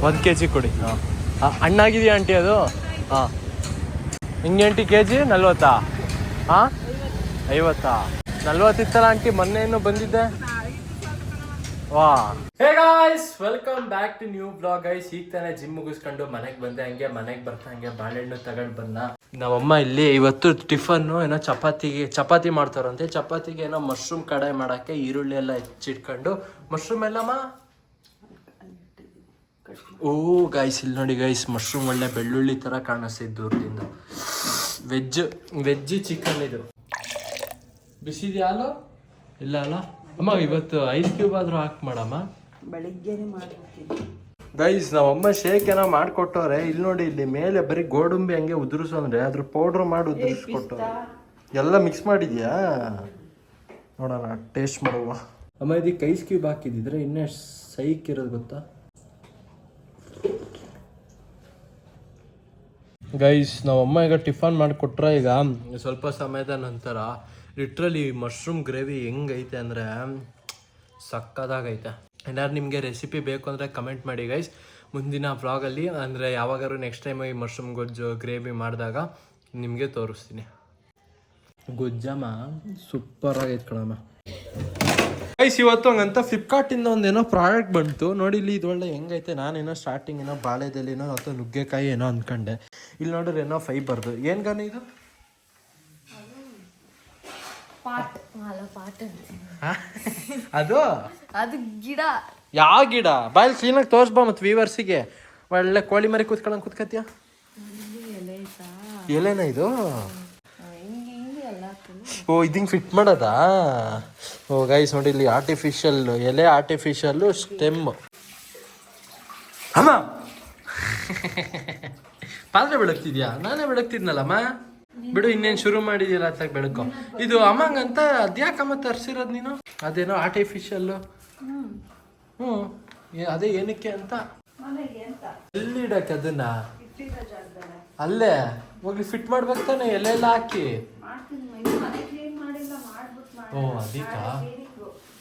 1 kg ಕೊಡಿ. ಹಣ್ಣಾಗಿದೆಯಾ aunty ಅದು? ಹಾಂ. ಹಿಂಗೆ ಆಂಟಿ ಕೆಜಿ 40? ಹಾಂ 50? 40 ಇತ್ತಲ್ಲ ಆಂಟಿ, ಮೊನ್ನೆ ಏನೋ ಬಂದಿದ್ದೆ. ವಾ hey guys, welcome back to new blog guys. ಈಗ ತಾನೇ ಜಿಮ್ ಮುಗಿಸ್ಕೊಂಡು ಮನೆಗೆ ಬಂದೆ. ಹಂಗೆ ಮನೆಗೆ ಬರ್ತಾ ಹಂಗೆ ಬಾಳೆಹಣ್ಣು ತಗೊಂಡು ಬಂದ. ನಮ್ಮಮ್ಮ ಇಲ್ಲಿ ಇವತ್ತು ಟಿಫನ್ನು ಏನೋ ಚಪಾತಿ ಮಾಡ್ತಾರಂತೆ. ಚಪಾತಿಗೆ ಏನೋ ಮಶ್ರೂಮ್ ಕಡಾಯಿ ಮಾಡೋಕ್ಕೆ ಈರುಳ್ಳಿ ಎಲ್ಲ ಹೆಚ್ಚಿಟ್ಕೊಂಡು, ಮಶ್ರೂಮ್ ಎಲ್ಲಮ್ಮ ಓ ಗೈಸ್ ಇಲ್ಲಿ ನೋಡಿ ಗೈಸ್, ಮಶ್ರೂಮ್ ಒಳ್ಳೆ ಬೆಳ್ಳುಳ್ಳಿ ಥರ ಕಾಣಿಸ್ತಿದ್ದು ದೂರದಿಂದ. ವೆಜ್ ಚಿಕನ್ ಇದು. ಬಿಸಿದ್ಯಾ ಹಾಲು? ಇಲ್ಲ ಅಲ್ಲ ಅಮ್ಮ, ಇವತ್ತು ಐಸ್ ಕ್ಯೂಬ್ ಆದ್ರೂ ಹಾಕಿ ಮಾಡಮ್ಮ. ಬೆಳಿಗ್ಗೆನೆ ಮಾಡ್ತೀನಿ ಗೈಸ್. ನಾವಮ್ಮ ಶೇಕ್ ಏನೋ ಮಾಡಿಕೊಟ್ಟವ್ರೆ. ಇಲ್ಲಿ ನೋಡಿ, ಇಲ್ಲಿ ಮೇಲೆ ಬರೀ ಗೋಡಂಬಿ ಹಂಗೆ ಉದುರಿಸು ಅಂದ್ರೆ ಅದ್ರ ಪೌಡ್ರ್ ಮಾಡಿ ಉದುರಿಸ್ಕೊಟ್ಟವ್ರೆ. ಎಲ್ಲ ಮಿಕ್ಸ್ ಮಾಡಿದ್ಯಾ? ನೋಡೋಣ, ಟೇಸ್ಟ್ ಮಾಡುವ. ಅಮ್ಮ ಇದಕ್ಕೆ ಐಸ್ ಕ್ಯೂಬ್ ಹಾಕಿದ್ರೆ ಇನ್ನೇ ಸೈಕ್ ಇರೋದು ಗೊತ್ತಾ ಗೈಸ್. ನಾವಮ್ಮ ಈಗ ಟಿಫನ್ ಮಾಡಿಕೊಟ್ರೆ, ಈಗ ಸ್ವಲ್ಪ ಸಮಯದ ನಂತರ ಲಿಟ್ರಲಿ ಮಶ್ರೂಮ್ ಗ್ರೇವಿ ಹೆಂಗೈತೆ ಅಂದರೆ ಸಕ್ಕದಾಗೈತೆ. ಏನಾದ್ರು ನಿಮಗೆ ರೆಸಿಪಿ ಬೇಕು ಅಂದರೆ ಕಮೆಂಟ್ ಮಾಡಿ ಗೈಸ್. ಮುಂದಿನ ವ್ಲಾಗಲ್ಲಿ ಅಂದರೆ ಯಾವಾಗಾದ್ರು ನೆಕ್ಸ್ಟ್ ಟೈಮ್ ಈ ಮಶ್ರೂಮ್ ಗೊಜ್ಜು ಗ್ರೇವಿ ಮಾಡಿದಾಗ ನಿಮಗೆ ತೋರಿಸ್ತೀನಿ. ಗೊಜ್ಜಮ್ಮ ಸೂಪರ್ ಆಗೈತೆ ಕಣಮ್ಮ ಗೈಸ್. ಇವತ್ತು ಹಂಗಂತ ಫ್ಲಿಪ್ಕಾರ್ಟಿಂದ ಒಂದೇನೋ ಪ್ರಾಡಕ್ಟ್ ಬಂತು ನೋಡಿ. ಇಲ್ಲಿ ಇದೊಳ್ಳೆ ಹೆಂಗೈತೆ. ನಾನೇನೋ ಸ್ಟಾರ್ಟಿಂಗ್ ಏನೋ ಬಾಳೆದೆಲೆನೋ ಅಥವಾ ನುಗ್ಗೆಕಾಯಿ ಏನೋ ಅಂದ್ಕೊಂಡೆ. ಇಲ್ಲಿ ನೋಡ್ರಿ ಏನೋ ಫೈಬರ್ದು. ಏನು ಗಾನ ಇದು? ಅದು ಗಿಡ. ಯಾವ ಗಿಡ? ಬಾಯಲ್ಲಿ ಕ್ಲೀನಾಗಿ ತೋರಿಸ್ಬಾ ಮತ್ತು ವ್ಯೂವರ್ಸಿಗೆ. ಒಳ್ಳೆ ಕೋಳಿ ಮರಿ ಕೂತ್ಕೊಳ್ಳಂಗೆ ಕೂತ್ಕತ್ತೀಯ. ಎಲೆನಾ ಇದು? ಓ ಇದಿಂಗೆ ಫಿಟ್ ಮಾಡೋದಾ? ಓ ಗೈಸ್ ನೋಡಿ, ಇಲ್ಲಿ ಆರ್ಟಿಫಿಷಿಯಲ್ ಎಲೆ, ಆರ್ಟಿಫಿಷಿಯಲ್ಲು ಸ್ಟೆಮ್. ಅಮ್ಮ ಪಾತ್ರೆ ಬೆಳಗ್ತಿದ್ಯಾ? ನಾನೇ ಬೆಳಗ್ತಿದ್ನಲ್ಲಮ್ಮ. ಬಿಡು, ಇನ್ನೇನು ಶುರು ಮಾಡಿದ್ಯಲ್ಲ ಅತ್ತಾಗ ಬೆಳಕು. ಇದು ಅಮ್ಮಂಗಂತ ಅದ್ಯಾಕಮ್ಮ ತರಿಸಿರೋದು ನೀನು? ಅದೇನೋ ಆರ್ಟಿಫಿಷಿಯಲ್ಲು. ಅದೇ ಏನಕ್ಕೆ ಅಂತ? ಎಲ್ಲಿ ಇಡಕ್ಕೆ ಅದನ್ನ? ಅಲ್ಲೇ ಹೋಗ್ಲಿ ಫಿಟ್ ಮಾಡ್ಬೇಕು ತಾನೆ, ಎಲೆಲ್ಲ ಹಾಕಿ. ಓ ಅದೀಕ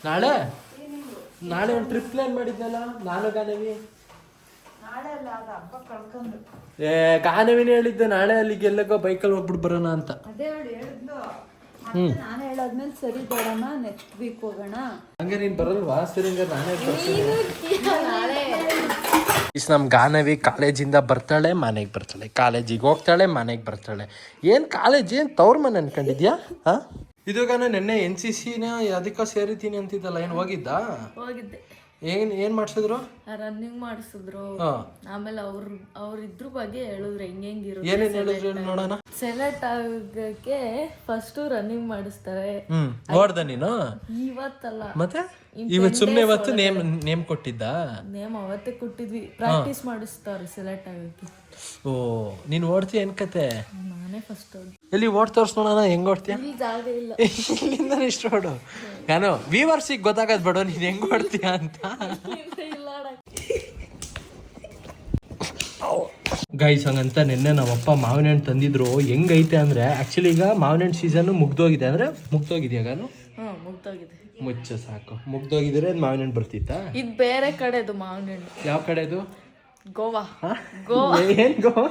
ನಾಳೆ ಒಂದು ಟ್ರಿಪ್ ಪ್ಲಾನ್ ಮಾಡಿದ್ನಲ್ಲ ನಾನು ಗಾನವಿ. ಗಾನವಿನೇ ಹೇಳಿದ್ದೆ ನಾಳೆ ಅಲ್ಲಿಗೆ ಎಲ್ಲಗೋ ಬೈಕಲ್ಲಿ ಹೋಗ್ಬಿಟ್ಟು ಬರೋಣ ಅಂತ. ನಾನು ಹೇಳಾದ್ಮೇಲೆ ಸರಿ ಬೇಡಮ್ಮ, ನೆಕ್ಸ್ಟ್ ವೀಕ್ ಹೋಗೋಣ. ಹಂಗೆ ನೀನ್ ಬರಲ್ವಾ? ಸರಿ ಹಂಗಾರೆ ನಾನೇ ನಮ್ ಗಾನವಿ ಕಾಲೇಜಿಂದ ಬರ್ತಾಳೆ, ಮನೆಗೆ ಬರ್ತಾಳೆ, ಕಾಲೇಜಿಗೆ ಹೋಗ್ತಾಳೆ, ಮನೆಗೆ ಬರ್ತಾಳೆ. ಏನ್ ಕಾಲೇಜ್, ಏನ್ ತವ್ರ ಮನೆ ಅನ್ಕೊಂಡಿದ್ಯಾ? ಇದಾಗ ನೆನ್ನೆ NCCನ ಅದಕ್ಕ ಸೇರಿತೀನಿ ಅಂತಿದ್ದಲ್ಲ, ಏನ್ ಹೋಗಿದ್ದ? ಹೋಗಿದ್ದೆ. ಏನ್ ಮಾಡ್ಸಿದ್ರು? ರನ್ನಿಂಗ್ ಮಾಡಿಸಿದ್ರು. ಆಮೇಲೆ ಅವ್ರ ಇದ್ರ ಬಗ್ಗೆ ಹೇಳಿದ್ರು, ಹೆಂಗಿರು. ಏನೇನ್ ಹೇಳಿದ್ರು ನೋಡೋಣ. ಸೆಲೆಕ್ಟ್ ಆಗಕ್ಕೆ ಫಸ್ಟ್ ರನ್ನಿಂಗ್ ಮಾಡಿಸ್ತಾರೆ. ನೋಡ್ದ ನೀನು? ಇವತ್ತಲ್ಲ ಮತ್ತೆ ಇವತ್ತು ಸುಮ್ನೆ ಇವತ್ತು ನೇಮ್ ಕೊಟ್ಟಿದ್ದ? ನೇಮ್ ಅವತ್ತೇ ಕೊಟ್ಟಿದ್ವಿ. ಪ್ರಾಕ್ಟೀಸ್ ಮಾಡಿಸ್ತಾರೆ ಸೆಲೆಕ್ಟ್ ಆಗಕ್ಕೆ. ಓ ನೀನ್ ಓಡ್ತೀಯ ಏನ್ ಕತೆ? ನಾನೇ ಫಸ್ಟ್. ಎಲ್ಲಿ ಓಡ್ ತೋರ್ಸ್ ನೋಡೋಣ, ಹೆಂಗ್ ಓಡ್ತೀಯ? ಜಾಗ ಇಲ್ಲ, ಇಲ್ಲಿಂದ ಇಷ್ಟು ಓಡು. ನಾನು ವ್ಯೂವರ್ಸಿಗೆ ಗೊತ್ತಾಗದ್ ಬೇಡ ನೀನ್ ಹೆಂಗ್ ಓಡ್ತೀಯ ಅಂತ. ಗೈಸ್ ಹಂಗಂತ ನಿನ್ನೆ ನಮ್ಮಪ್ಪ ಮಾವಿನ ಹಣ್ಣು ತಂದಿದ್ರು. ಹೆಂಗೈತೆ ಅಂದ್ರೆ ಆಕ್ಚುಲಿ ಈಗ ಮಾವಿನ ಹಣ್ಣು ಸೀಸನ್ ಮುಗ್ದೋಗಿದೆ. ಅಂದ್ರೆ ಮುಗ್ದೋಗಿದ್ಯಾ ಗಾನು? ಮುಗ್ದೋಗಿದೆ. ಮುಚ್ಚ ಸಾಕು. ಮುಗ್ದೋಗಿದ್ರೆ ಮಾವಿನ ಹಣ್ಣು ಬರ್ತಿತ್ತಾ? ಇದು ಬೇರೆ ಕಡೆದು ಮಾವಿನ ಹಣ್ಣು. ಯಾವ ಕಡೆದು? ಗೋವಾ. ಏನ್ ಗೋವಾ?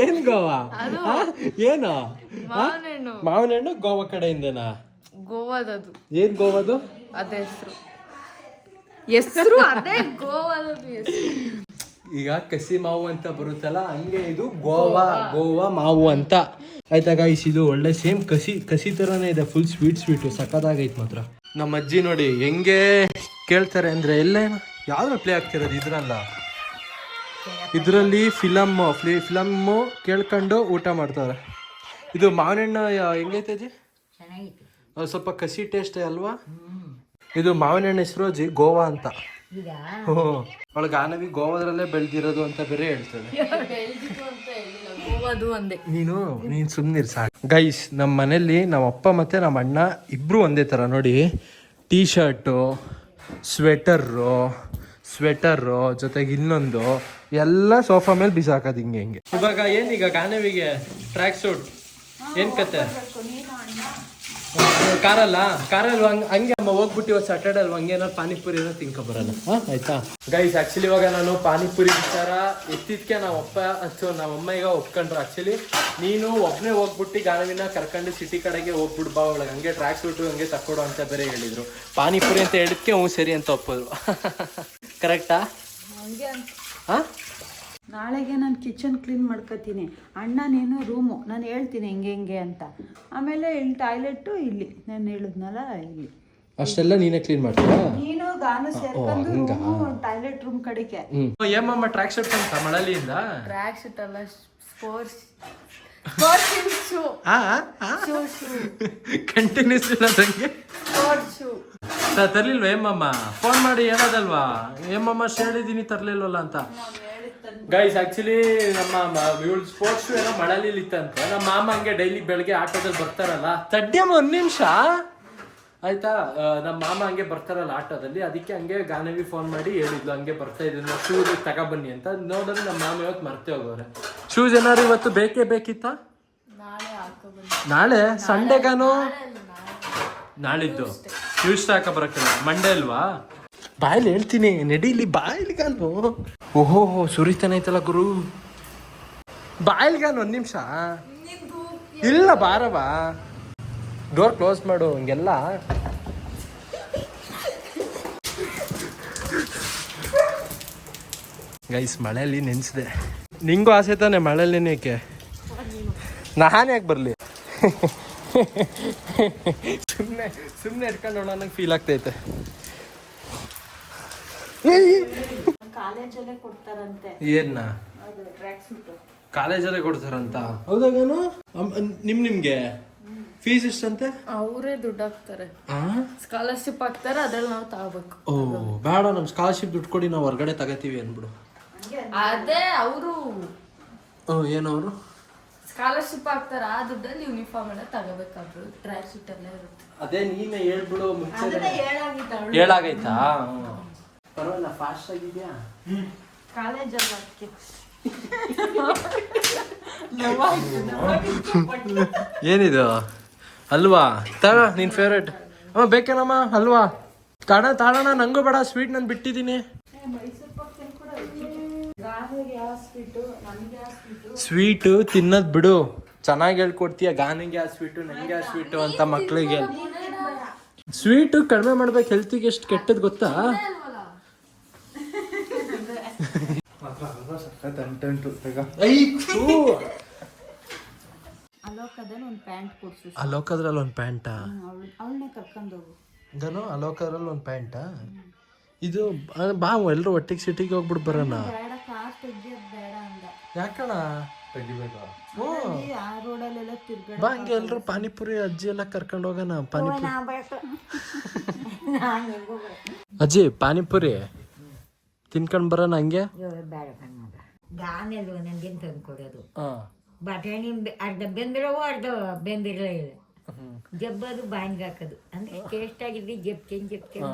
ಏನ್ ಗೋವಾ? ಏನು ಮಾವಿನ ಹಣ್ಣು ಗೋವಾ ಕಡೆಯಿಂದನಾ? ಗೋವಾದದು. ಏನ್ ಗೋವಾದು? ಅದೇ ಹೆಸರು ಅದೇ ಗೋವಾದದು ಹೆಸರು. ಈಗ ಕಸಿ ಮಾವು ಅಂತ ಬರುತ್ತಲ್ಲ, ಹಂಗೆ ಇದು ಗೋವಾ ಮಾವು ಅಂತ. ಆಯ್ತಾ ಗೈಸ್, ಇದು ಒಳ್ಳೆ ಸೇಮ್ ಕಸಿ ತರನೇ ಇದೆ. ಫುಲ್ ಸ್ವೀಟು ಸಕ್ಕದಾಗೈತೆ ಮಾತ್ರ. ನಮ್ಮ ಅಜ್ಜಿ ನೋಡಿ ಹೆಂಗೆ ಕೇಳ್ತಾರೆ ಅಂದ್ರೆ, ಯಾವ್ದು ಪ್ಲೇ ಆಗ್ತಿರೋದು ಇದರಲ್ಲಿ ಫಿಲಮ್ಮು ಕೇಳ್ಕೊಂಡು ಊಟ ಮಾಡ್ತಾರೆ. ಇದು ಮಾವಿನ ಹಣ್ಣು ಹೆಂಗೈತೆ ಅಜ್ಜಿ? ಸ್ವಲ್ಪ ಕಸಿ ಟೇಸ್ಟ್ ಅಲ್ವಾ? ಇದು ಮಾವಿನ ಹಣ್ಣು ಹೆಸರು ಅಜ್ಜಿ ಗೋವಾ ಅಂತ. ಅವಳು ಗಾನವಿ ಗೋವಾದ್ರಲ್ಲೇ ಬೆಳೆದಿರೋದು ಅಂತ ಬೇರೆ ಹೇಳ್ತಾಳೆ. ನೀನು ಸುಮ್ಮನಿರ್ ಸಾಕು. ಗೈಸ್ ನಮ್ಮ ಮನೇಲಿ ನಮ್ಮ ಅಪ್ಪ ಮತ್ತೆ ನಮ್ಮ ಅಣ್ಣ ಇಬ್ರು ಒಂದೇ ಥರ ನೋಡಿ. ಟೀ ಶರ್ಟು, ಸ್ವೆಟರು ಜೊತೆಗೆ ಇನ್ನೊಂದು ಎಲ್ಲ ಸೋಫಾ ಮೇಲೆ ಬಿಸಾಕೋದು ಹಿಂಗೆ. ಇವಾಗ ಏನೀಗ ಗಾನವಿಗೆ ಟ್ರ್ಯಾಕ್ ಸೂಟ್ ಏನ್ ಕತೆ? ಕಾರಲ್ಲಿ ಹಂಗೆ ಅಮ್ಮ ಹೋಗ್ಬಿಟ್ಟು ಇವತ್ತು ಸ್ಯಾಟರ್ಡೆ ಅಲ್ವಾ ಹಂಗೆ ಏನಾದ್ರು ಪಾನಿಪುರಿ ಏನೋ ತಿನ್ಕೊಬರಲ್ಲ ಆಯ್ತಾ ಗೈಸ್ ಆಕ್ಚುಲಿ ಇವಾಗ ನಾನು ಪಾನಿಪುರಿ ವಿಚಾರ ಎತ್ತಿದ್ಕೆ ನಮ್ಮಮ್ಮ ಈಗ ಒಪ್ಕೊಂಡ್ರು ಆಕ್ಚುಲಿ ನೀನು ಒಬ್ಬನೇ ಹೋಗ್ಬಿಟ್ಟು ಗಾನವಿನ ಕರ್ಕೊಂಡು ಸಿಟಿ ಕಡೆಗೆ ಹೋಗ್ಬಿಡ್ಬಾ ಒಳಗೆ ಹಂಗೆ ಟ್ರ್ಯಾಕ್ ಸೂಟು ಹಂಗೆ ತಕ್ಕೊಡು ಅಂತ ಬೇರೆ ಹೇಳಿದ್ರು ಪಾನಿಪುರಿ ಅಂತ ಹೇಳಿದ್ಕೆ ಹ್ಞೂ ಸರಿ ಅಂತ ಒಪ್ಪೋದು ಕರೆಕ್ಟಾ ಹಾಂ ನಾಳೆಗೆ ನಾನು ಕಿಚನ್ ಕ್ಲೀನ್ ಮಾಡ್ಕೊತೀನಿ ಅಣ್ಣ ನೀನು ರೂಮು ನಾನು ಹೇಳ್ತೀನಿ ಹೆಂಗೆ ಅಂತ ಆಮೇಲೆ ಇಲ್ಲಿ ಟಾಯ್ಲೆಟು ಇಲ್ಲಿ ನಾನು ಹೇಳಿದ್ನಲ್ಲ ಇಲ್ಲಿ ಅಷ್ಟೆಲ್ಲ ನೀನೇ ಕ್ಲೀನ್ ಮಾಡ್ತೀರಾ ನೀನು ಗಾನು ಸೇರ್ಕೊಂಡು ಟಾಯ್ಲೆಟ್ ರೂಮ್ ಕಡೆಗೆ ಏಮಮ್ಮ ಟ್ರ್ಯಾಕ್ ಶೂಟ್ ಅಂತ ಮಳಲಿಯಿಂದ ಟ್ರ್ಯಾಕ್ ಶೂಟ್ ಅಲ್ಲ ಸ್ಪೋರ್ಟ್ಸ್ ಕಂಟಿನ್ಯೂಸ್ ಇಲ್ಲ ನಂಗೆ ತರ್ಲಿಲ್ವಾ ಏಮಮ್ಮ ಫೋನ್ ಮಾಡಿ ಹೇಳೋದಲ್ವಾ ಏಮಮ್ಮ ಹೇಳಿದೀನಿ ತರ್ಲಿಲ್ವಲ್ಲ ಅಂತ ಗೈಸ್ ಆಕ್ಚುಲಿ ನಮ್ಮ ಇವಳು ಸ್ಪೋರ್ಟ್ಸ್ ಏನೋ ಮಳಲಿ ಇತ್ತಂತೆ ನಮ್ಮ ಮಾಮ ಹಂಗೆ ಡೈಲಿ ಬೆಳಗ್ಗೆ ಆಟೋದಲ್ಲಿ ಬರ್ತಾರಲ್ಲ ತಡ್ಯಮ್ಮ ಒಂದ್ ನಿಮಿಷ ಆಯ್ತಾ ನಮ್ಮ ಮಾಮ ಹಂಗೆ ಬರ್ತಾರಲ್ಲ ಆಟೋದಲ್ಲಿ ಅದಕ್ಕೆ ಹಂಗೆ ಗಾನವಿ ಫೋನ್ ಮಾಡಿ ಹೇಳಿದ್ಲು ಹಂಗೆ ಬರ್ತಾ ಇದ್ದೀನಿ ಶೂಸ್ ತಗೊಬನ್ನಿ ಅಂತ ನೋಡಿದ್ರೆ ನಮ್ಮ ಮಾಮ ಇವತ್ತು ಮರ್ತೆ ಹೋಗೋರೆ ಶೂಸ್ ಏನಾದ್ರು ಇವತ್ತು ಬೇಕಿತ್ತ ನಾಳೆ ಸಂಡೇಗಾನು ನಾಳಿದ್ದು ಟ್ಯೂಸ್ಡೇ ಹಾಕ ಬರಕ್ಕಿಲ್ಲ ಮಂಡೇ ಅಲ್ವಾ ಬಾಯಲ್ಲಿ ಹೇಳ್ತೀನಿ ನಡೀಲಿ ಬಾಯಿಲ್ಗಾನು ಓಹೋ ಸುರಿತಾನೆ ಐತಲ್ಲ ಗುರು ಬಾಯಿಲ್ಗಾನು ಒಂದ್ ನಿಮಿಷ ಇಲ್ಲ ಬಾರವಾ ಡೋರ್ ಕ್ಲೋಸ್ ಮಾಡು ಹಂಗೆಲ್ಲ ಗೈಸ್ ಮಳೆಯಲ್ಲಿ ನೆನ್ಸಿದೆ ನಿಂಗೂ ಆಸೆ ತಾನೆ ಮಳೆಯಲ್ಲಿ ನೆನೆಯಕ್ಕೆ ನಾನು ಯಾಕೆ ಬರಲಿ ಸುಮ್ಮನೆ ಇಟ್ಕೊಂಡು ನೋಡೋ ನಂಗೆ ಫೀಲ್ ಆಗ್ತೈತೆ ಕಾಲೇಜಲ್ಲೇ ಕೊಡ್ತಾರಂತೆ ಏನ್ನ ಕಾಲೇಜಲ್ಲೇ ಕೊಡ್ತಾರಂತ ಹೌದಾಗೇನು ನಿಮ್ಗೆ ಫೀಸ್ ಎಷ್ಟಂತೆ ಅವರೇ ದುಡ್ಡು ಹಾಕ್ತಾರೆ ಸ್ಕಾಲರ್ಶಿಪ್ ಹಾಕ್ತಾರೆ ಅದ್ರಲ್ಲಿ ನಾವು ತಗೋಬೇಕು ಓ ಬೇಡ ನಮ್ ಸ್ಕಾಲರ್ಶಿಪ್ ದುಡ್ಡು ಕೊಡಿ ನಾವು ಹೊರಗಡೆ ತಗೋತೀವಿ ಅನ್ಬಿಡು ಅದೇ ಅವರು ಏನವರು ಸ್ಕಾಲರ್ಶಿಪ್ ಹಾಕ್ತಾರೆ ಆ ದುಡ್ಡಲ್ಲಿ ಯೂನಿಫಾರ್ಮ್ ಎಲ್ಲ ತಗೋಬೇಕಾದ್ರು ಟ್ರ್ಯಾಕ್ ಶೂಟ್ ಎಲ್ಲ ಇರುತ್ತೆ ಅದೇ ನೀನೇ ಹೇಳ್ಬಿಡು ಮುಂಚೆ ಹೇಳಾಗೈತಾ ಪರವಾಗಿಲ್ಲ ಫಾಸ್ಟ್ ಆಗಿದ್ಯಾ ಕಾಲೇಜಲ್ಲಿ ಏನಿದು ಅಲ್ವಾ ತಗ ನಿನ್ ಫೇವ್ರೇಟ್ ಬೇಕೇನಮ್ಮ ಅಲ್ವಾ ತಾಳಣ ನಂಗೂ ಬೇಡ ಸ್ವೀಟ್ ನಾನು ಬಿಟ್ಟಿದ್ದೀನಿ ಸ್ವೀಟು ತಿನ್ನೋದ್ ಬಿಡು ಚೆನ್ನಾಗಿ ಹೇಳ್ಕೊಡ್ತೀಯ ಗಾನಿಗೆ ಆ ಸ್ವೀಟು ನಂಗೆ ಆ ಸ್ವೀಟು ಅಂತ ಮಕ್ಳಿಗೆ ಸ್ವೀಟು ಕಡಿಮೆ ಮಾಡ್ಬೇಕು ಹೆಲ್ತಿಗೆ ಎಷ್ಟು ಕೆಟ್ಟದ್ ಗೊತ್ತಾ ಅಲೋಕದಲ್ಲಿ ಒಂದು ಪ್ಯಾಂಟ್ ಕೊಡ್ಸು ಅಲೋಕದ್ರಲ್ಲಿ ಒಂದು ಪ್ಯಾಂಟಾ ಅವಳನ್ನೇ ಕರ್ಕೊಂಡು ಹೋಗು ಇದನ್ನು ಅಲೋಕದ್ರಲ್ಲಿ ಒಂದು ಪ್ಯಾಂಟಾ ಇದು ಬಾ ಎಲ್ಲರೂ ಒಟ್ಟಿಗೆ ಸಿಟಿಗೆ ಹೋಗ್ಬಿಟ್ಟು ಬರೋಣ ಬೇಡ ಕಾರ್ ತೆಗಿಯೋದು ಬೇಡ ಅಂದ ಯಾಕಣ ತೆಗಿಬೇಕಾ ಆ ರೋಡಲ್ಲೆಲ್ಲ ತಿರ್ಗಡೆ ಬಾ ಹಂಗೆ ಎಲ್ಲರೂ ಪಾನಿಪುರಿ ಅಜ್ಜಿ ಎಲ್ಲ ಕರ್ಕೊಂಡು ಹೋಗೋಣ ಪಾನಿಪುರಿ ಅಜ್ಜಿ ಪಾನಿಪುರಿ ತಿನ್ಕೊಂಡು ಬರೋಣ ಹಂಗೆ ಬೇಡ ಕಣ್ಣಾಗ ಗಾನೆಲ್ವ ನನಗೇನು ತಂದು ಕೊಡೋದು ಬಟಾಣಿ ಅರ್ಧ ಬೆಂದಿರವು ಅರ್ಧ ಬೆಂದಿರಲೇ ಇಲ್ಲ ಜಬ್ಬದು ಬಾಯಿಗೆ ಹಾಕೋದು ಅಂದ್ರೆ ಟೇಸ್ಟ್ ಆಗಿದ್ದು ಜಪ್ತೇನೆ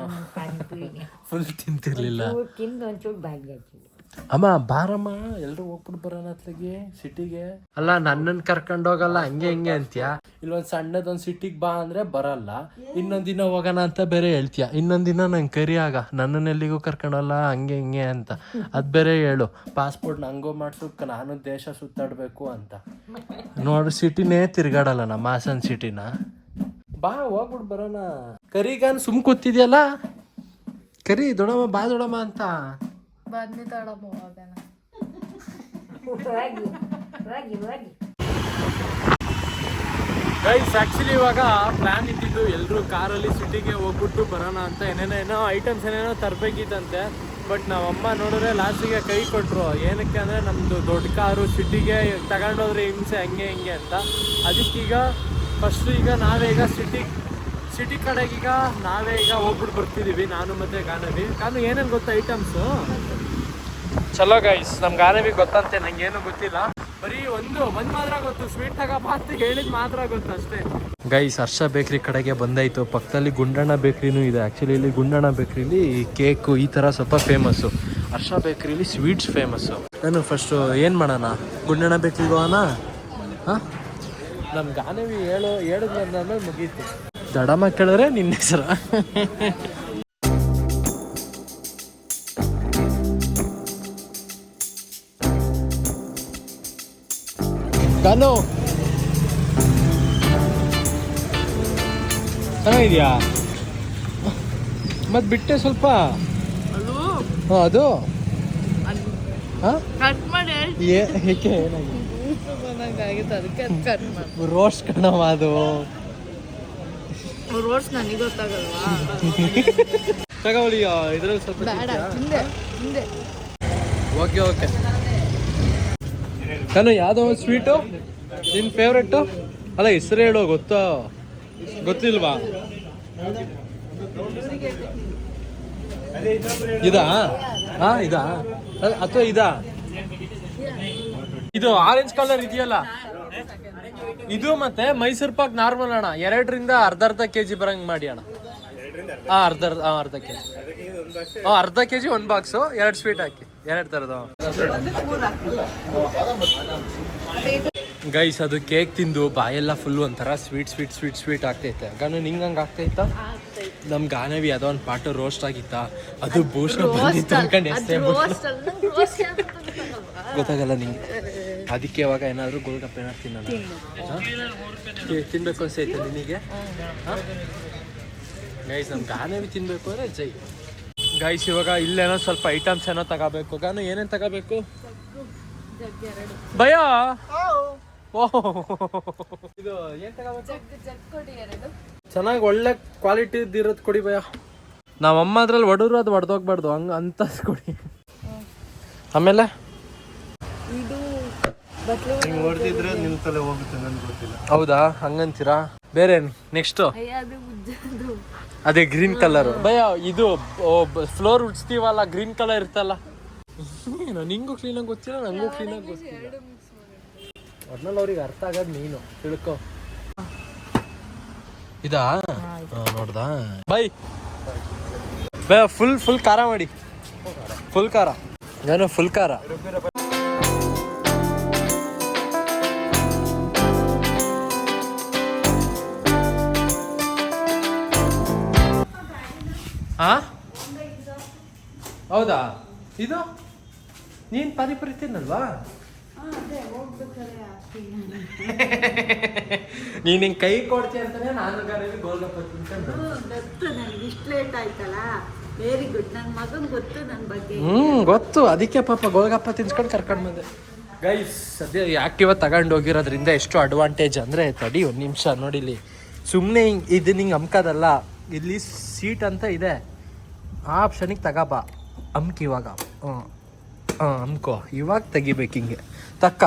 ಪಾನಿಪುರಿನೇ ಫುಲ್ ತಿಂತಿರ್ಲಿಲ್ಲ ತಿಂದು ಒಂಚೂರು ಬಾಯಿಗೆ ಹಾಕಿಲ್ಲ ಅಮ್ಮ ಬಾರಮ್ಮ ಎಲ್ರು ಹೋಗ್ಬಿಟ್ಟು ಬರೋಣ ಅತ್ಲಾಗೆ ಸಿಟಿಗೆ ಅಲ್ಲ ನನ್ನನ್ ಕರ್ಕೊಂಡು ಹೋಗಲ್ಲ ಹಂಗೆ ಹಿಂಗೆ ಅಂತೀಯ ಇಲ್ಲೊಂದ್ ಸಣ್ಣದೊಂದ್ ಸಿಟಿಗೆ ಬಾ ಅಂದ್ರೆ ಬರಲ್ಲ ಇನ್ನೊಂದ್ ದಿನ ಹೋಗೋಣ ಅಂತ ಬೇರೆ ಹೇಳ್ತೀಯ ಇನ್ನೊಂದ್ ದಿನ ನಂಗೆ ಕರಿಯಾಗ ನನ್ನನ್ನ ಎಲ್ಲಿಗೂ ಕರ್ಕೊಂಡಲ್ಲ ಹಂಗೆ ಹಿಂಗೆ ಅಂತ ಅದ್ ಬೇರೆ ಹೇಳು ಪಾಸ್ಪೋರ್ಟ್ ನಂಗೋ ಮಾಡ್ಸೋಕ್ ನಾನು ದೇಶ ಸುತ್ತಾಡ್ಬೇಕು ಅಂತ ನೋಡು ಸಿಟಿನೇ ತಿರ್ಗಾಡಲ್ಲ ನಮ್ಮ ಹಾಸನ್ ಸಿಟಿನ ಬಾ ಹೋಗ್ಬಿಟ್ಟು ಬರೋಣ ಕರಿಗಾನ್ ಸುಮ್ ಕೂತಿದ್ಯಲ್ಲ ಕರಿ ದೊಡಮ್ಮ ಬಾ ದೊಡಮ್ಮ ಅಂತ ಬನ್ನಿ ತಡಮ್ಮ ಹೋಗೋಣ ಗೈಸ್ ಆಕ್ಚುಲಿ ಇವಾಗ ಪ್ಲಾನ್ ಇದ್ದಿದ್ದು ಎಲ್ಲರೂ ಕಾರಲ್ಲಿ ಸಿಟಿಗೆ ಹೋಗ್ಬಿಟ್ಟು ಬರೋಣ ಅಂತ ಏನೇನೋ ಐಟಮ್ಸ್ ಏನೇನೋ ತರಬೇಕಿತ್ತಂತೆ ಬಟ್ ನಾವಮ್ಮ ನೋಡಿದ್ರೆ ಲಾಸ್ಟಿಗೆ ಕೈ ಕೊಟ್ಟರು ಏನಕ್ಕೆ ಅಂದರೆ ನಮ್ಮದು ದೊಡ್ಡ ಕಾರು ಸಿಟಿಗೆ ತಗೊಂಡೋದ್ರೆ ಹಿಂಸೆ ಹಂಗೆ ಹಿಂಗೆ ಅಂತ ಅದಕ್ಕೀಗ ಫಸ್ಟು ಈಗ ನಾವೇ ಈಗ ಸಿಟಿ ಕಡೆಗೀಗ ನಾವೇ ಈಗ ಹೋಗ್ಬಿಟ್ಟು ಬರ್ತಿದ್ದೀವಿ ನಾನು ಮತ್ತು ಗಾನವಿ ಏನೇನು ಗೊತ್ತಾ ಐಟಮ್ಸು ಚಲೋ ಗೈಸ್ ನಮ್ಮ ಗಾನವಿ ಗೊತ್ತಂತೆ ನಂಗೆ ಏನು ಗೊತ್ತಿಲ್ಲ ಬರೀ ಒಂದು ಮಾತ್ರ ಗೊತ್ತು ಸ್ವೀಟ್ ತಗೋಪ ಅಂತ ಹೇಳಿದ್ ಮಾತ್ರ ಗೊತ್ತು ಅಷ್ಟೇ ಗೈಸ್ ಹರ್ಷ ಬೇಕ್ರಿ ಕಡೆಗೆ ಬಂದಾಯ್ತು ಪಕ್ಕದಲ್ಲಿ ಗುಂಡಣ್ಣ ಬೇಕ್ರಿನೂ ಇದೆ ಆ್ಯಕ್ಚುಲಿ ಇಲ್ಲಿ ಗುಂಡಣ್ಣ ಬೇಕ್ರಿಲಿ ಕೇಕು ಈ ಥರ ಸ್ವಲ್ಪ ಫೇಮಸ್ಸು ಹರ್ಷ ಬೇಕ್ರಿಲಿ ಸ್ವೀಟ್ಸ್ ಫೇಮಸ್ಸು ನಾನು ಫಸ್ಟು ಏನು ಮಾಡೋಣ ಗುಂಡಣ್ಣ ಬೇಕ್ರಿಗೆ ಹೋಗೋಣ ಹಾಂ ನಮ್ಮ ಗಾನವಿ ಹೇಳಿದ್ಮೇಲೆ ಮುಗೀತು ದಡಮ್ಮ ಕೇಳಿದ್ರೆ ನಿನ್ನ ಹೆಸರು. ಕಾನು ಚೆನ್ನಾಗಿದ್ಯಾ? ಮತ್ ಬಿಟ್ಟೆ ಸ್ವಲ್ಪ. ಅದು ಏಕೆ ರೋಸ್ಟ್ ಕಣವ ಅದು. ರೋಡ್ಸ್ ನನಗೆ ಗೊತ್ತಾಗಲ್ವಾ? ತಗೊಳ್ಳಿ ಇದ್ರಲ್ಲಿ ಸ್ವಲ್ಪ. Okay okay. ನಾನು ಯಾವುದೋ ಒಂದು ಸ್ವೀಟು ನಿನ್ನ ಫೇವ್ರೆಟ್ಟು ಅಲ್ಲ, ಹೆಸರು ಹೇಳೋ ಗೊತ್ತಿಲ್ವಾ? ಇದಾ ಇದಾ ಅಥವಾ ಇದಾ? ಇದು ಆರೆಂಜ್ ಕಲರ್ ಇದೆಯಲ್ಲ ಇದು, ಮತ್ತೆ ಮೈಸೂರು ಪಾಕ್ ನಾರ್ಮಲ್ ಅಣ್ಣ, 2ರಿಂದ ಅರ್ಧ kg ಬರಂಗ್ ಮಾಡಿ ಅಣ್ಣ. ಅರ್ಧ kg. ಅರ್ಧ kg 1 ಬಾಕ್ಸು, 2 ಸ್ವೀಟ್ ಹಾಕಿ, 2 ಥರದ. ಗೈಸ್ ಅದು ಕೇಕ್ ತಿಂದು ಬಾಯೆಲ್ಲ ಫುಲ್ ಒಂಥರ ಸ್ವೀಟ್ ಆಗ್ತೈತೆ. ಗಾನು ನಿಂಗೆ ಹಂಗೆ ಆಗ್ತೈತಾ? ನಮ್ ಗಾನವಿ ಅದೋ ಒಂದು ಪಾಟು ರೋಸ್ಟ್ ಆಗಿತ್ತ, ಅದು ಬೂಸ್ಟ್ ಬಂದಿತ್ತು ಅನ್ಕೊಂಡು ಎಷ್ಟೇ ಗೊತ್ತಾಗಲ್ಲ ನಿಂಗೆ. ಅದಕ್ಕೆ ಇವಾಗ ಏನಾದರೂ ಗೋಲ್ಗಪ್ಪ ಏನಾದ್ರು ತಿನ್ನೋಣ, ತಿನ್ಬೇಕು ಅನ್ಸೈತೆ ನಿನಗೆ? ಗೈಸ್ ನಮ್ ಗಾನವಿ ತಿನ್ಬೇಕು ಅಂದ್ರೆ ಜೈ. ಗೈಸ್ ಇವಾಗ ಇಲ್ಲೇನೋ ಸ್ವಲ್ಪ ಐಟಮ್ಸ್ ಏನೋ ತಗೋಬೇಕು. ಗಾನು ಏನೇನು ತಗೋಬೇಕು ಭಯ? ಓಹ್ ಇದು ಏನ್ ತಗೋಬೇಕು? ಚೆನ್ನಾಗಿ ಒಳ್ಳೆ ಕ್ವಾಲಿಟಿ ಇರೋದು ಕೊಡಿ ಭಯ. ನಾವಮ್ಮ ಅದ್ರಲ್ಲಿ ಹೊಡೋರು ಅದು ಹೊಡೆದೋಗ್ಬಾರ್ದು, ಹಂಗ ಅಂತ ಕೊಡಿ. ಆಮೇಲೆ ಹೌದಾ? ಹಂಗಂತೀರಾ? ಬೇರೆ ನೆಕ್ಸ್ಟ್ ಅದೇ ಗ್ರೀನ್ ಕಲರ್ ಭಯ. ಇದು ಫ್ಲೋರ್ ಉಡ್ಸ್ತೀವಲ್ಲ, ಗ್ರೀನ್ ಕಲರ್ ಇರ್ತಲ್ಲ. ನಿಂಗೂ ಕ್ಲೀನಾಗಿ ಗೊತ್ತಿಲ್ಲ, ನಂಗೂ ಕ್ಲೀನಾಗಿ ಗೊತ್ತಿಲ್ಲ. ಒಟ್ನಲ್ಲಿ ಅವ್ರಿಗೆ ಅರ್ಥ ಆಗೋದು ನೀನು ತಿಳ್ಕೊ. ಇದಾ? ನೋಡ್ದಾ ಬೈ ಬೈ ಫುಲ್ ಖಾರ ಮಾಡಿ. ಫುಲ್ ಖಾರ ಏನೋ ಫುಲ್ ಖಾರ. ಹೌದಾ? ಇದು ನೀನ್ ಪಾನಿಪುರಿ ತಿನ್ನಲ್ವಾ? ನೀನ್ ಹಿಂಗ್ ಕೈ ಕೊಡ್ತೀಯ ಅಂತಾನೆ ನಾನು ಗೋಲ್ಗಪ್ಪ ತಿನ್ಕೊಂಡು. ಇಷ್ಟು ಲೇಟ್ ಆಯ್ತಲ್ಲ, ವೆರಿ ಗುಡ್. ನನ್ನ ಮಗನ್ ಗೊತ್ತು ನನ್ನ ಬಗ್ಗೆ. ಗೊತ್ತು, ಅದಕ್ಕೆ ಪಾಪ ಗೋಲ್ಗಪ್ಪ ತಿನ್ಸ್ಕೊಂಡು ಕರ್ಕೊಂಡು ಬಂದೆ. ಗೈಸ್ ಸದ್ಯ ಆಕ್ಟಿವಾ ತಗೊಂಡು ಹೋಗಿರೋದ್ರಿಂದ ಎಷ್ಟು ಅಡ್ವಾಂಟೇಜ್ ಅಂದರೆ, ತಡಿ ಒಂದು ನಿಮಿಷ ನೋಡಿಲಿ, ಸುಮ್ಮನೆ ಇದು ನಿಂಗೆ ಅಮ್ಕೋದಲ್ಲ, ಇಲ್ಲಿ ಸೀಟ್ ಅಂತ ಇದೆ, ಆ ಆಪ್ಷನಿಗೆ ತಗೋಬಾ. ಅಮ್ಕಿ ಇವಾಗ ಅಮ್ಕೋ, ಇವಾಗ ತೆಗಿಬೇಕು ಹಿಂಗೆ ತಕ್ಕ.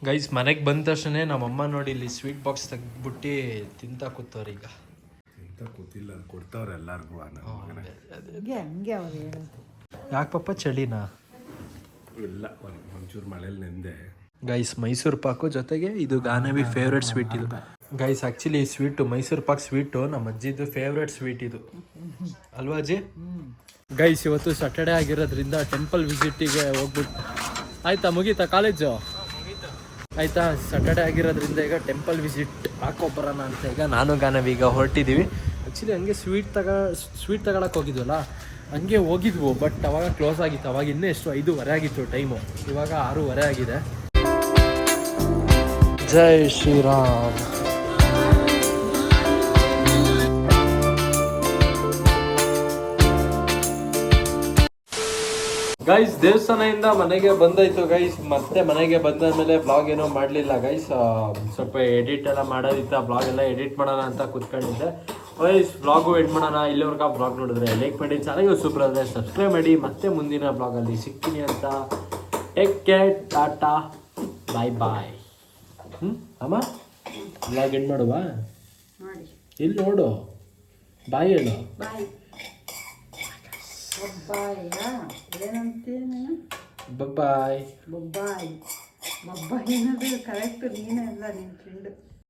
ಗೈಸ್ ಮನೆಗೆ ಬಂದ ತಕ್ಷಣ ನಮ್ಮಮ್ಮ ನೋಡಿ ಇಲ್ಲಿ ಸ್ವೀಟ್ ಬಾಕ್ಸ್ ತೆಗ್ದ್ಬಿಟ್ಟು ತಿಂತ ಕೂತವ್ರು. ಈಗ ಕೂತಿಲ್ಲ, ಕೊಡ್ತಾವ್ರೆ ಎಲ್ಲಾರ್ಗು. ಯಾಕೆ ಪಾಪ ಚಳಿನಾ? ಇಲ್ಲ, ಒಂಚೂರು ಮಳೆಯಲ್ಲಿ ನೆಂದೆ. ಗೈಸ್ ಮೈಸೂರು ಪಾಕು ಜೊತೆಗೆ ಇದು ಗಾನವಿ ಫೇವ್ರೆಟ್ ಸ್ವೀಟ್. ಇದು ಗೈಸ್ ಆ್ಯಕ್ಚುಲಿ ಈ ಸ್ವೀಟು ಮೈಸೂರು ಪಾಕ್ ಸ್ವೀಟು ನಮ್ಮ ಅಜ್ಜಿದು ಫೇವ್ರೆಟ್ ಸ್ವೀಟ್ ಇದು ಅಲ್ವಾ ಅಜ್ಜಿ? ಗೈಸ್ ಇವತ್ತು ಸಾಟರ್ಡೆ ಆಗಿರೋದ್ರಿಂದ ಟೆಂಪಲ್ ವಿಸಿಟಿಗೆ ಹೋಗ್ಬಿಟ್ಟು ಆಯ್ತಾ, ಮುಗೀತಾ ಕಾಲೇಜು? ಆಯ್ತಾ, ಸಾಟರ್ಡೆ ಆಗಿರೋದ್ರಿಂದ ಈಗ ಟೆಂಪಲ್ ವಿಸಿಟ್ ಹಾಕೋಬರೋಣ ಅಂತ ಈಗ ನಾನು ಗಾನವಿ ಈಗ ಹೊರಟಿದ್ದೀವಿ. ಆ್ಯಕ್ಚುಲಿ ಹಂಗೆ ಸ್ವೀಟ್ ತಗೊಳಕ್ಕೆ ಹೋಗಿದ್ವಲ್ಲ, ಹಂಗೆ ಹೋಗಿದ್ವು, ಬಟ್ ಅವಾಗ ಕ್ಲೋಸ್ ಆಗಿತ್ತು. ಅವಾಗ ಇನ್ನೂ ಎಷ್ಟು 5:30 ಆಗಿತ್ತು ಟೈಮು, ಇವಾಗ 6:30 ಆಗಿದೆ. ಜೈ ಶ್ರೀರಾಮ್. ಗೈಸ್ ದೇವಸ್ಥಾನದಿಂದ ಮನೆಗೆ ಬಂದಾಯ್ತು ಗೈಸ್. ಮತ್ತೆ ಮನೆಗೆ ಬಂದಾದ್ಮೇಲೆ ಬ್ಲಾಗ್ ಏನೋ ಮಾಡಲಿಲ್ಲ ಗೈಸ್, ಸ್ವಲ್ಪ ಎಡಿಟ್ ಎಲ್ಲ ಮಾಡೋದಿತ್ತು. ಬ್ಲಾಗ್ ಎಲ್ಲ ಎಡಿಟ್ ಮಾಡೋಣ ಅಂತ ಕೂತ್ಕೊಂಡಿದ್ದೆ ಗೈಸ್. ಬ್ಲಾಗು ಎಡ್ ಮಾಡೋಣ. ಇಲ್ಲಿವರೆಗೆ ಬ್ಲಾಗ್ ನೋಡಿದ್ರೆ ಲೈಕ್ ಮಾಡಿ, ಚಾನಲ್ಗೆ ಸೂಪರ್ ಆದರೆ ಸಬ್ಸ್ಕ್ರೈಬ್ ಮಾಡಿ. ಮತ್ತೆ ಮುಂದಿನ ಬ್ಲಾಗಲ್ಲಿ ಸಿಗ್ತೀನಿ ಅಂತ. ಟೇಕ್ ಕೇರ್, ಟಾಟಾ, ಬಾಯ್ ಬಾಯ್. ಅಮ್ಮ ಬ್ಲಾಗ್ ಎಡ್ ಮಾಡುವ, ಇಲ್ಲಿ ನೋಡು, ಬಾಯ್ ಹೇಳು. ಬಾಯ್ ಏನಂತೀನಿ? ಬಾಯ್ ಬೊಬ್ಬಾಯ್. ಬೊಬ್ಬಾಯ್ ಏನಾದ್ರು ಕರೆಕ್ಟ್ ನೀನೇ ಅಲ್ಲ, ನಿನ್ನ ಫ್ರೆಂಡ್.